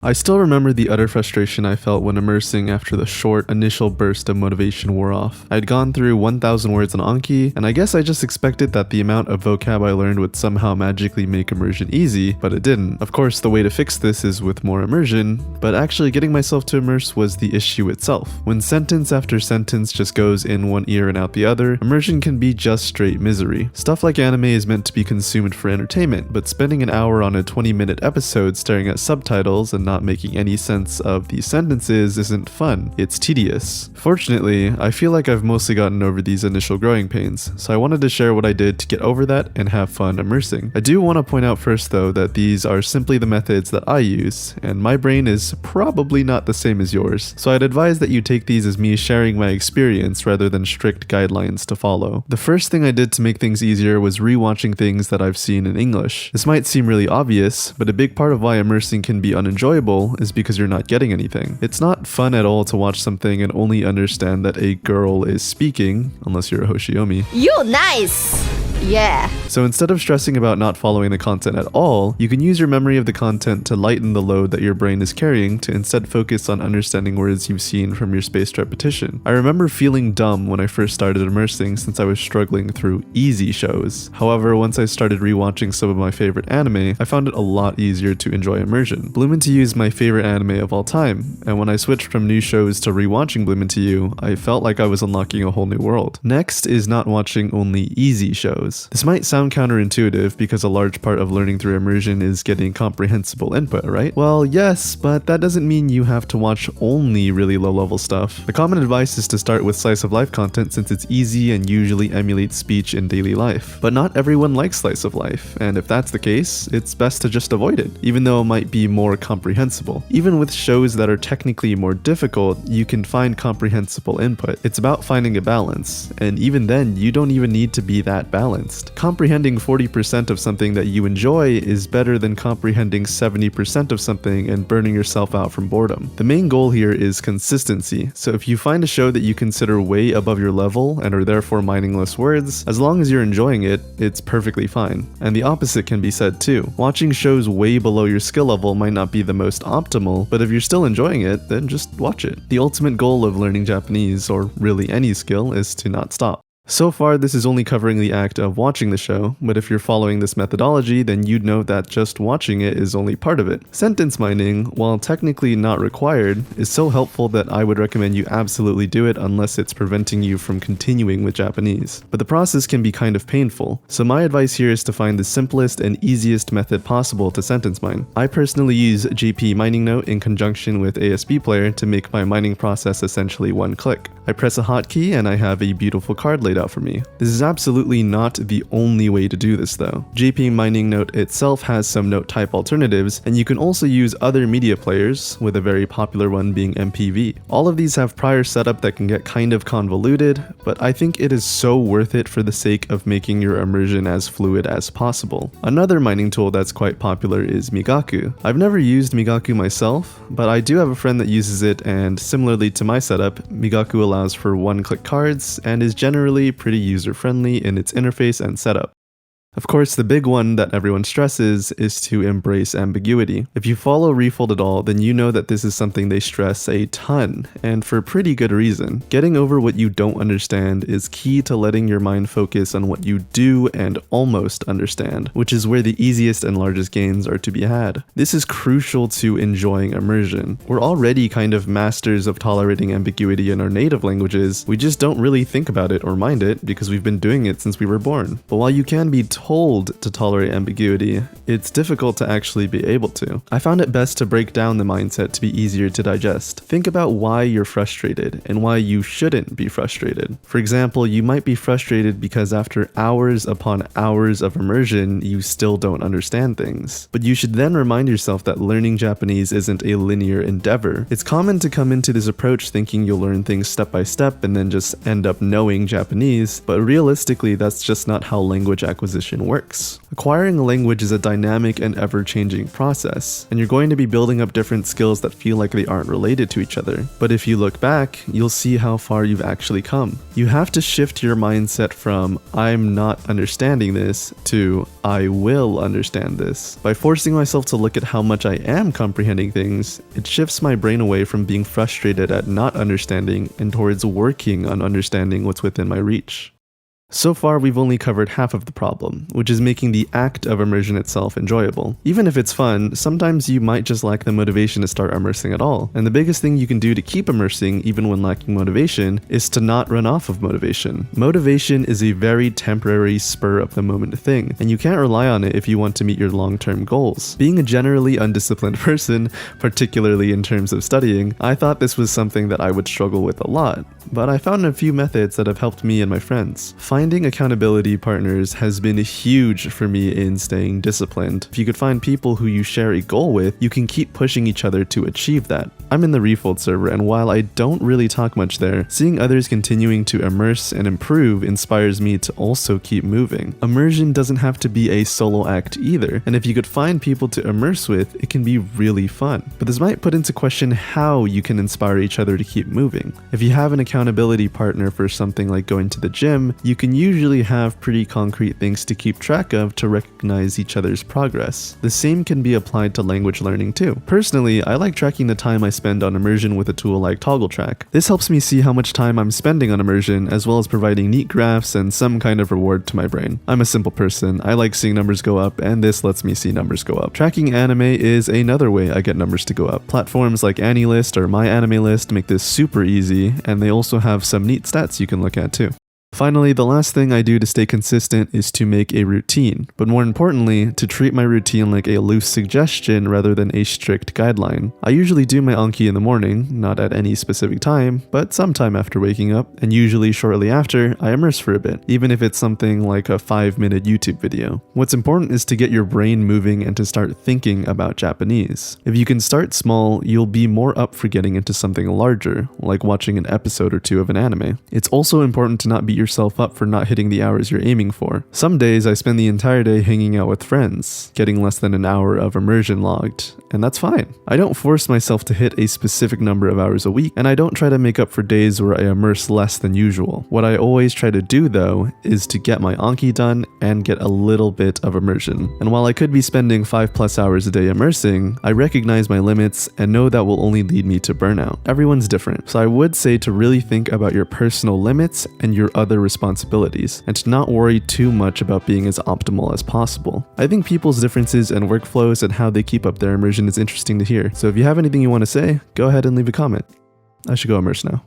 I still remember the utter frustration I felt when immersing after the short initial burst of motivation wore off. I'd gone through 1,000 words on Anki, and I guess I just expected that the amount of vocab I learned would somehow magically make immersion easy, but it didn't. Of course, the way to fix this is with more immersion, but actually getting myself to immerse was the issue itself. When sentence after sentence just goes in one ear and out the other, immersion can be just straight misery. Stuff like anime is meant to be consumed for entertainment, but spending an hour on a 20-minute episode staring at subtitles and not making any sense of these sentences isn't fun, it's tedious. Fortunately, I feel like I've mostly gotten over these initial growing pains, so I wanted to share what I did to get over that and have fun immersing. I do want to point out first though that these are simply the methods that I use, and my brain is probably not the same as yours, so I'd advise that you take these as me sharing my experience rather than strict guidelines to follow. The first thing I did to make things easier was rewatching things that I've seen in English. This might seem really obvious, but a big part of why immersing can be unenjoyable is because you're not getting anything. It's not fun at all to watch something and only understand that a girl is speaking, unless you're a Hoshiomi. You nice! Yeah. So instead of stressing about not following the content at all, you can use your memory of the content to lighten the load that your brain is carrying to instead focus on understanding words you've seen from your spaced repetition. I remember feeling dumb when I first started immersing since I was struggling through easy shows. However, once I started rewatching some of my favorite anime, I found it a lot easier to enjoy immersion. Bloom Into You is my favorite anime of all time, and when I switched from new shows to rewatching Bloom Into You, I felt like I was unlocking a whole new world. Next is not watching only easy shows. This might sound counterintuitive because a large part of learning through immersion is getting comprehensible input, right? Well, yes, but that doesn't mean you have to watch only really low-level stuff. The common advice is to start with slice of life content since it's easy and usually emulates speech in daily life. But not everyone likes slice of life, and if that's the case, it's best to just avoid it, even though it might be more comprehensible. Even with shows that are technically more difficult, you can find comprehensible input. It's about finding a balance, and even then, you don't even need to be that balanced. Comprehending 40% of something that you enjoy is better than comprehending 70% of something and burning yourself out from boredom. The main goal here is consistency, so if you find a show that you consider way above your level and are therefore mindless words, as long as you're enjoying it, it's perfectly fine. And the opposite can be said too. Watching shows way below your skill level might not be the most optimal, but if you're still enjoying it, then just watch it. The ultimate goal of learning Japanese, or really any skill, is to not stop. So far, this is only covering the act of watching the show, but if you're following this methodology, then you'd know that just watching it is only part of it. Sentence mining, while technically not required, is so helpful that I would recommend you absolutely do it unless it's preventing you from continuing with Japanese. But the process can be kind of painful, so my advice here is to find the simplest and easiest method possible to sentence mine. I personally use JP Mining Note in conjunction with ASB Player to make my mining process essentially one click. I press a hotkey and I have a beautiful card laid out for me. This is absolutely not the only way to do this though. JP Mining Note itself has some note type alternatives, and you can also use other media players, with a very popular one being MPV. All of these have prior setup that can get kind of convoluted, but I think it is so worth it for the sake of making your immersion as fluid as possible. Another mining tool that's quite popular is Migaku. I've never used Migaku myself, but I do have a friend that uses it, and similarly to my setup, Migaku allows for one-click cards and is generally pretty user-friendly in its interface and setup. Of course, the big one that everyone stresses is to embrace ambiguity. If you follow Refold at all, then you know that this is something they stress a ton, and for pretty good reason. Getting over what you don't understand is key to letting your mind focus on what you do and almost understand, which is where the easiest and largest gains are to be had. This is crucial to enjoying immersion. We're already kind of masters of tolerating ambiguity in our native languages, we just don't really think about it or mind it because we've been doing it since we were born. But while you can be told to tolerate ambiguity, it's difficult to actually be able to. I found it best to break down the mindset to be easier to digest. Think about why you're frustrated and why you shouldn't be frustrated. For example, you might be frustrated because after hours upon hours of immersion, you still don't understand things. But you should then remind yourself that learning Japanese isn't a linear endeavor. It's common to come into this approach thinking you'll learn things step by step and then just end up knowing Japanese, but realistically, that's just not how language acquisition immersion works. Acquiring a language is a dynamic and ever-changing process, and you're going to be building up different skills that feel like they aren't related to each other. But if you look back, you'll see how far you've actually come. You have to shift your mindset from "I'm not understanding this" to "I will understand this." By forcing myself to look at how much I am comprehending things, it shifts my brain away from being frustrated at not understanding and towards working on understanding what's within my reach. So far, we've only covered half of the problem, which is making the act of immersion itself enjoyable. Even if it's fun, sometimes you might just lack the motivation to start immersing at all. And the biggest thing you can do to keep immersing, even when lacking motivation, is to not run off of motivation. Motivation is a very temporary, spur-of-the-moment thing, and you can't rely on it if you want to meet your long-term goals. Being a generally undisciplined person, particularly in terms of studying, I thought this was something that I would struggle with a lot, but I found a few methods that have helped me and my friends. Finding accountability partners has been huge for me in staying disciplined. If you could find people who you share a goal with, you can keep pushing each other to achieve that. I'm in the Refold server, and while I don't really talk much there, seeing others continuing to immerse and improve inspires me to also keep moving. Immersion doesn't have to be a solo act either, and if you could find people to immerse with, it can be really fun. But this might put into question how you can inspire each other to keep moving. If you have an accountability partner for something like going to the gym, you can usually have pretty concrete things to keep track of to recognize each other's progress. The same can be applied to language learning too. Personally, I like tracking the time I spend on immersion with a tool like Toggle Track. This helps me see how much time I'm spending on immersion, as well as providing neat graphs and some kind of reward to my brain. I'm a simple person, I like seeing numbers go up, and this lets me see numbers go up. Tracking anime is another way I get numbers to go up. Platforms like AniList or My Anime List make this super easy, and they also have some neat stats you can look at too. Finally, the last thing I do to stay consistent is to make a routine, but more importantly, to treat my routine like a loose suggestion rather than a strict guideline. I usually do my Anki in the morning, not at any specific time, but sometime after waking up, and usually shortly after, I immerse for a bit, even if it's something like a 5-minute YouTube video. What's important is to get your brain moving and to start thinking about Japanese. If you can start small, you'll be more up for getting into something larger, like watching an episode or two of an anime. It's also important to not beat yourself up for not hitting the hours you're aiming for. Some days I spend the entire day hanging out with friends, getting less than an hour of immersion logged, and that's fine. I don't force myself to hit a specific number of hours a week, and I don't try to make up for days where I immerse less than usual. What I always try to do though is to get my Anki done and get a little bit of immersion. And while I could be spending 5+ hours a day immersing, I recognize my limits and know that will only lead me to burnout. Everyone's different, so I would say to really think about your personal limits and your other responsibilities, and to not worry too much about being as optimal as possible. I think people's differences and workflows and how they keep up their immersion is interesting to hear, so if you have anything you want to say, go ahead and leave a comment. I should go immerse now.